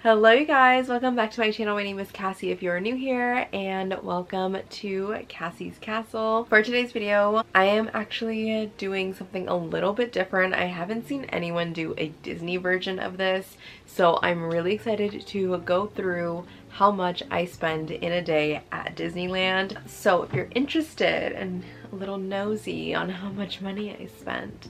Hello you guys, welcome back to my channel. My name is Cassie if you're new here, and welcome to Cassie's Castle. For today's video, I am actually doing something a little bit different. I haven't seen anyone do a Disney version of this, so I'm really excited to go through how much I spend in a day at Disneyland. So if you're interested and a little nosy on how much money I spent,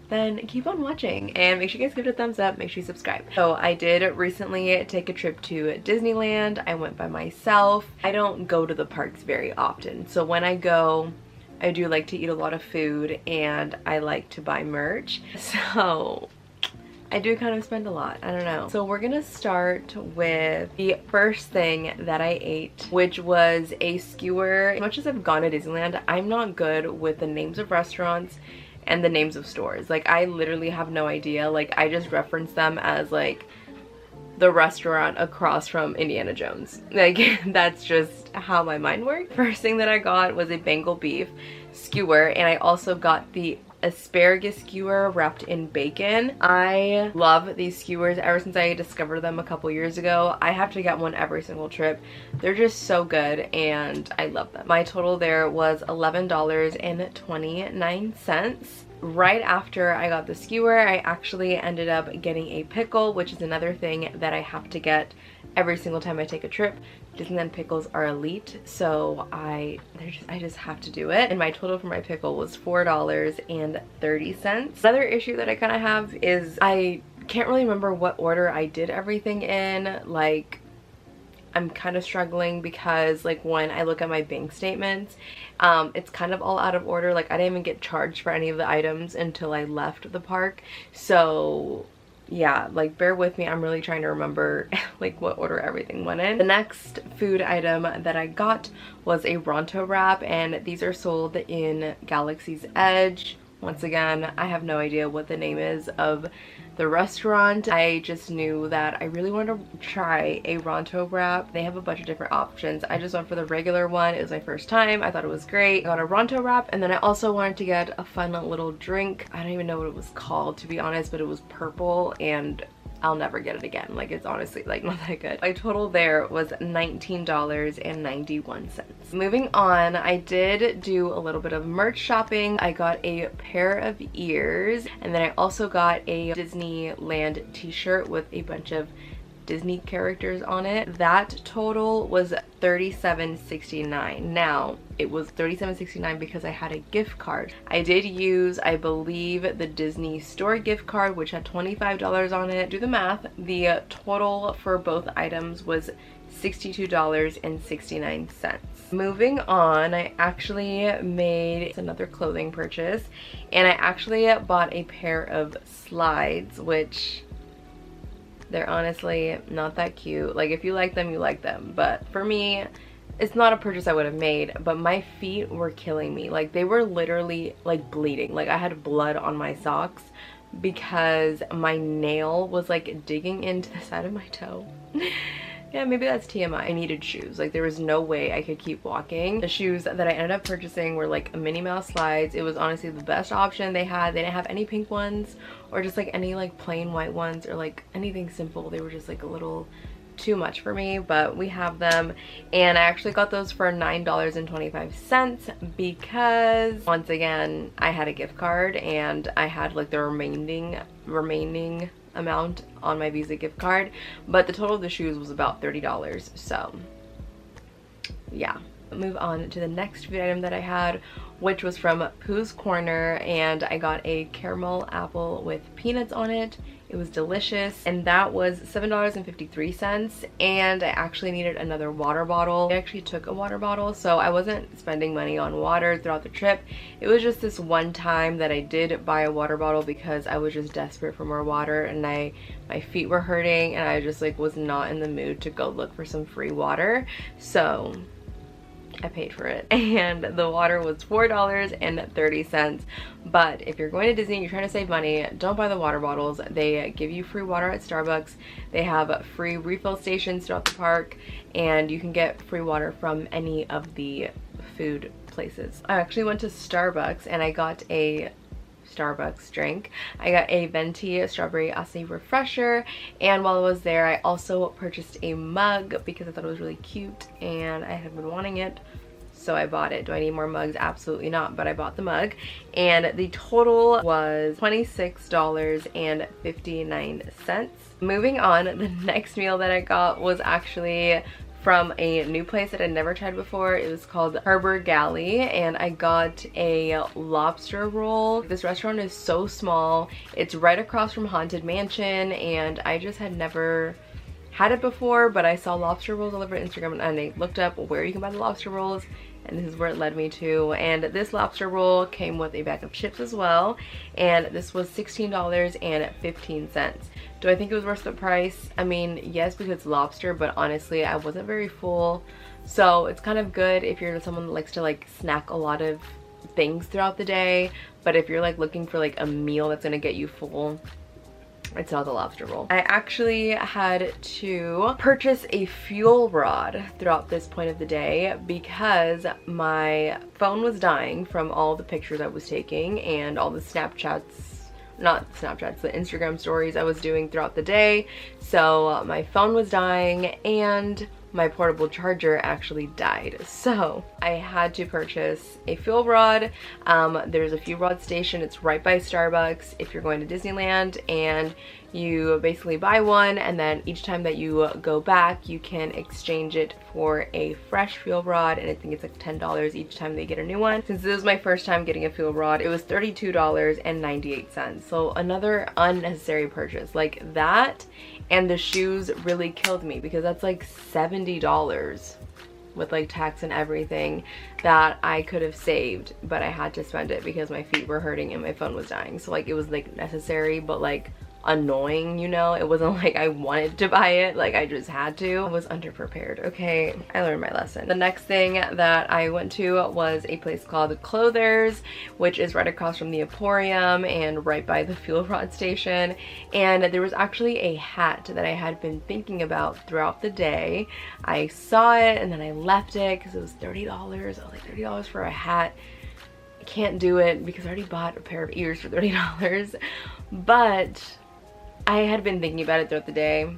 then keep on watching and make sure you guys give it a thumbs up, make sure you subscribe. So I did recently take a trip to Disneyland. I went by myself. I don't go to the parks very often, so when I go, I do like to eat a lot of food and I like to buy merch. So I do kind of spend a lot, I don't know. So we're gonna start with the first thing that I ate, which was a skewer. As much as I've gone to Disneyland, I'm not good with the names of restaurants and the names of stores. Like, I literally have no idea. Like, I just reference them as like the restaurant across from Indiana Jones. Like, that's just how my mind works. First thing that I got was a Bengal beef skewer, and I also got the asparagus skewer wrapped in bacon. I love these skewers. Ever since I discovered them a couple years ago, I have to get one every single trip. They're just so good and I love them. My total there was $11.29. Right after I got the skewer, I actually ended up getting a pickle, which is another thing that I have to get every single time I take a trip. Disneyland pickles are elite, so I just have to do it. And my total for my pickle was $4.30. Another issue that I kind of have is I can't really remember what order I did everything in. Like, I'm kind of struggling because, like, when I look at my bank statements, it's kind of all out of order. Like, I didn't even get charged for any of the items until I left the park. So yeah, like, bear with me. I'm really trying to remember like what order everything went in. The next food item that I got was a Ronto wrap, and these are sold in Galaxy's Edge. Once again, I have no idea what the name is of the restaurant. I just knew that I really wanted to try a Ronto wrap. They have a bunch of different options. I just went for the regular one. It was my first time. I thought it was great. I got a Ronto wrap, and then I also wanted to get a fun little drink. I don't even know what it was called, to be honest, but it was purple and I'll never get it again. Like, it's honestly like not that good. My total there was $19.91. Moving on, I did do a little bit of merch shopping. I got a pair of ears, and then I also got a Disneyland t-shirt with a bunch of Disney characters on it. That total was $37.69. Now, it was $37.69 because I had a gift card. I did use, I believe, the Disney store gift card, which had $25 on it. Do the math. The total for both items was $62.69. Moving on, I actually made another clothing purchase, and I actually bought a pair of slides, which they're honestly not that cute. Like, if you like them, you like them. But for me, it's not a purchase I would have made, but my feet were killing me. Like, they were literally like bleeding. Like, I had blood on my socks because my nail was like digging into the side of my toe. Yeah, maybe that's TMI. I needed shoes. Like, there was no way I could keep walking. The shoes that I ended up purchasing were like Minnie Mouse slides. It was honestly the best option they had. They didn't have any pink ones or just like any like plain white ones or like anything simple. They were just like a little too much for me, but we have them, and I actually got those for $9.25 because, once again, I had a gift card and I had like the remaining amount on my Visa gift card, but the total of the shoes was about $30. So yeah. Move on to the next food item that I had, which was from Pooh's Corner, and I got a caramel apple with peanuts on it. It was delicious, and that was $7.53, and I actually needed another water bottle. I actually took a water bottle, so I wasn't spending money on water throughout the trip. It was just this one time that I did buy a water bottle because I was just desperate for more water, and my feet were hurting, and I just like was not in the mood to go look for some free water. So I paid for it, and the water was $4.30. But if you're going to Disney, you're trying to save money, don't buy the water bottles. They give you free water at Starbucks. They have free refill stations throughout the park, and you can get free water from any of the food places. I actually went to Starbucks and I got a Starbucks drink. I got a venti strawberry acai refresher, and while I was there I also purchased a mug because I thought it was really cute and I had been wanting it, so I bought it. Do I need more mugs? Absolutely not, but I bought the mug, and the total was $26.59. Moving on, the next meal that I got was actually from a new place that I'd never tried before. It was called Harbor Galley, and I got a lobster roll. This restaurant is so small. It's right across from Haunted Mansion, and I just had never had it before, but I saw lobster rolls all over Instagram, and I looked up where you can buy the lobster rolls, and this is where it led me to. And this lobster roll came with a bag of chips as well, and this was $16.15. Do I think it was worth the price? I mean, yes, because it's lobster, but honestly, I wasn't very full. So it's kind of good if you're someone that likes to like snack a lot of things throughout the day. But if you're like looking for like a meal that's gonna get you full, it's not the lobster roll. I actually had to purchase a fuel rod throughout this point of the day because my phone was dying from all the pictures I was taking and all the the Instagram stories I was doing throughout the day. So my phone was dying and my portable charger actually died. So I had to purchase a fuel rod. There's a fuel rod station. It's right by Starbucks if you're going to Disneyland, and you basically buy one, and then each time that you go back you can exchange it for a fresh fuel rod, and I think it's like $10 each time they get a new one. Since this was my first time getting a fuel rod, it was $32.98. So another unnecessary purchase. Like that and the shoes really killed me because that's like $70 with like tax and everything that I could have saved, but I had to spend it because my feet were hurting and my phone was dying. So like it was like necessary, but like annoying, you know? It wasn't like I wanted to buy it, like I just had to. I was underprepared. Okay, I learned my lesson. The next thing that I went to was a place called Clothers, which is right across from the Emporium and right by the fuel rod station. And there was actually a hat that I had been thinking about throughout the day. I saw it and then I left it because it was $30. I was like, $30 for a hat? I can't do it because I already bought a pair of ears for $30. But I had been thinking about it throughout the day,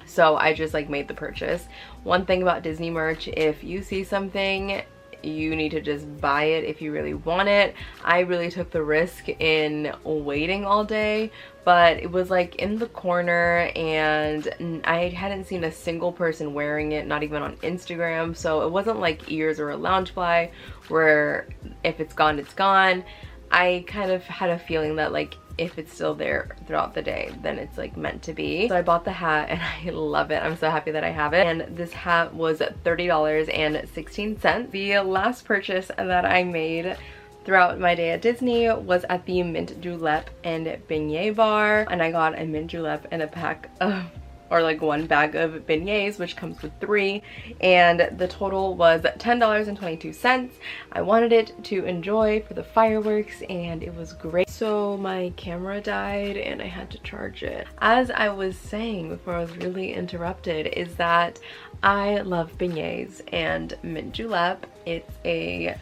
so I just like made the purchase. One thing about Disney merch, if you see something, you need to just buy it if you really want it. I really took the risk in waiting all day, but it was like in the corner and I hadn't seen a single person wearing it, not even on Instagram. So it wasn't like ears or a Loungefly where if it's gone, it's gone. I kind of had a feeling that like if it's still there throughout the day, then it's like meant to be. So I bought the hat and I love it. I'm so happy that I have it. And this hat was $30.16. The last purchase that I made throughout my day at Disney was at the mint julep and beignet bar, and I got a mint julep and a pack of, or like one bag of beignets, which comes with 3, and the total was $10.22. I wanted it to enjoy for the fireworks and it was great. So my camera died and I had to charge it. As I was saying before I was really interrupted, is that I love beignets and mint julep. It's a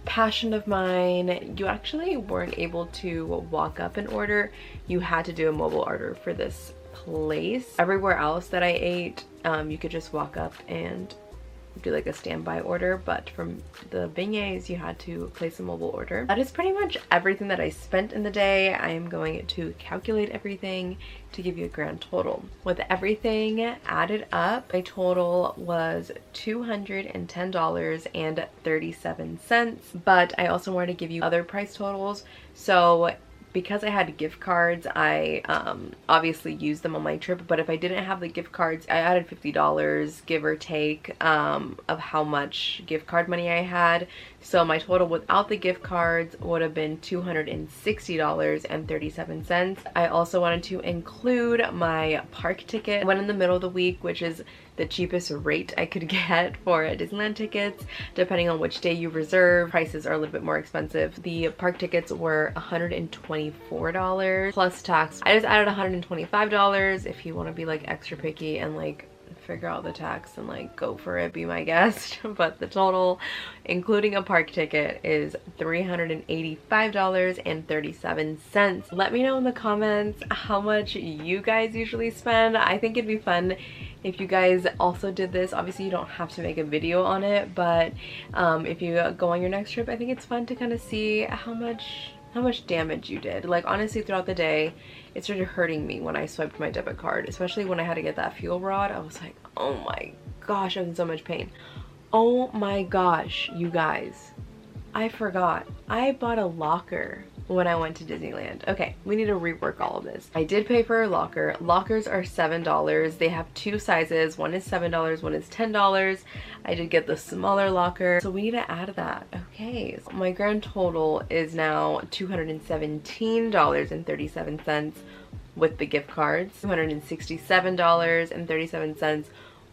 passion of mine. You actually weren't able to walk up and order. You had to do a mobile order for this place. Everywhere else that I ate, you could just walk up and do like a standby order, but from the beignets you had to place a mobile order. That is pretty much everything that I spent in the day. I am going to calculate everything to give you a grand total. With everything added up, my total was $210.37, but I also wanted to give you other price totals. So because I had gift cards, I obviously used them on my trip, but if I didn't have the gift cards, I added $50 give or take of how much gift card money I had. So my total without the gift cards would have been $260.37. I also wanted to include my park ticket. I went in the middle of the week, which is the cheapest rate I could get for Disneyland tickets. Depending on which day you reserve, prices are a little bit more expensive. The park tickets were $124 plus tax. I just added $125 if you want to be like extra picky and like figure out the tax and like go for it, be my guest. But the total, including a park ticket, is $385.37. Let me know in the comments how much you guys usually spend. I think it'd be fun if you guys also did this. Obviously you don't have to make a video on it, but if you go on your next trip, I think it's fun to kind of see how much damage you did. Like honestly, throughout the day it started hurting me when I swiped my debit card, especially when I had to get that fuel rod. I was like, oh my gosh, I was in so much pain. Oh my gosh, you guys, I forgot I bought a locker when I went to Disneyland. Okay, we need to rework all of this. I did pay for a locker. Lockers are $7. They have two sizes. One is $7, one is $10. I did get the smaller locker, so we need to add that. Okay, so my grand total is now $217.37 with the gift cards, $267.37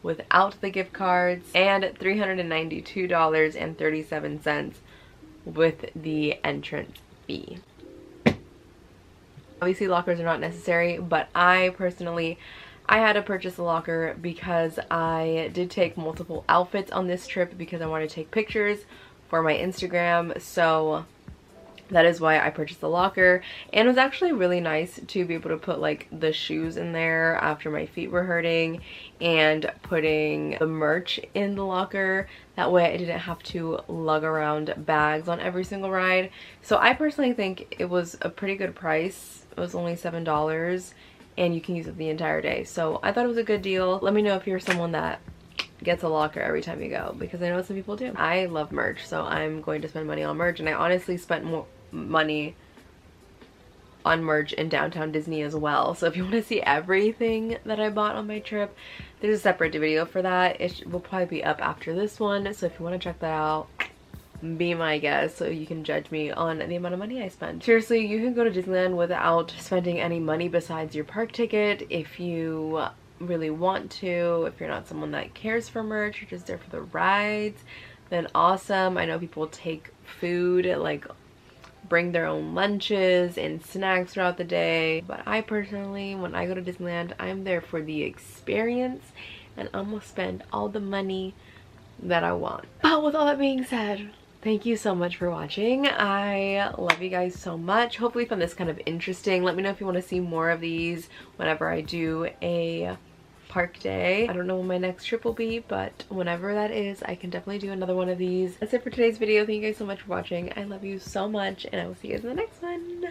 without the gift cards, and $392.37 with the entrance fee. Obviously lockers are not necessary, but I personally had to purchase a locker because I did take multiple outfits on this trip because I wanted to take pictures for my Instagram. So that is why I purchased the locker, and it was actually really nice to be able to put like the shoes in there after my feet were hurting, and putting the merch in the locker. That way I didn't have to lug around bags on every single ride. So I personally think it was a pretty good price. It was only $7 and you can use it the entire day. So I thought it was a good deal. Let me know if you're someone that gets a locker every time you go, because I know some people do. I love merch, so I'm going to spend money on merch, and I honestly spent more money on merch in downtown Disney as well. So if you want to see everything that I bought on my trip, there's a separate video for that. It will probably be up after this one, so if you want to check that out, be my guest so you can judge me on the amount of money I spend. Seriously, you can go to Disneyland without spending any money besides your park ticket if you really want to. If you're not someone that cares for merch, you're just there for the rides, then awesome. I know people take food, like bring their own lunches and snacks throughout the day, but I personally, when I go to Disneyland, I'm there for the experience, and I'm gonna spend all the money that I want. But with all that being said, thank you so much for watching. I love you guys so much. Hopefully you found this kind of interesting. Let me know if you want to see more of these whenever I do a park day. I don't know when my next trip will be, but whenever that is, I can definitely do another one of these. That's it for today's video. Thank you guys so much for watching. I love you so much, and I will see you guys in the next one.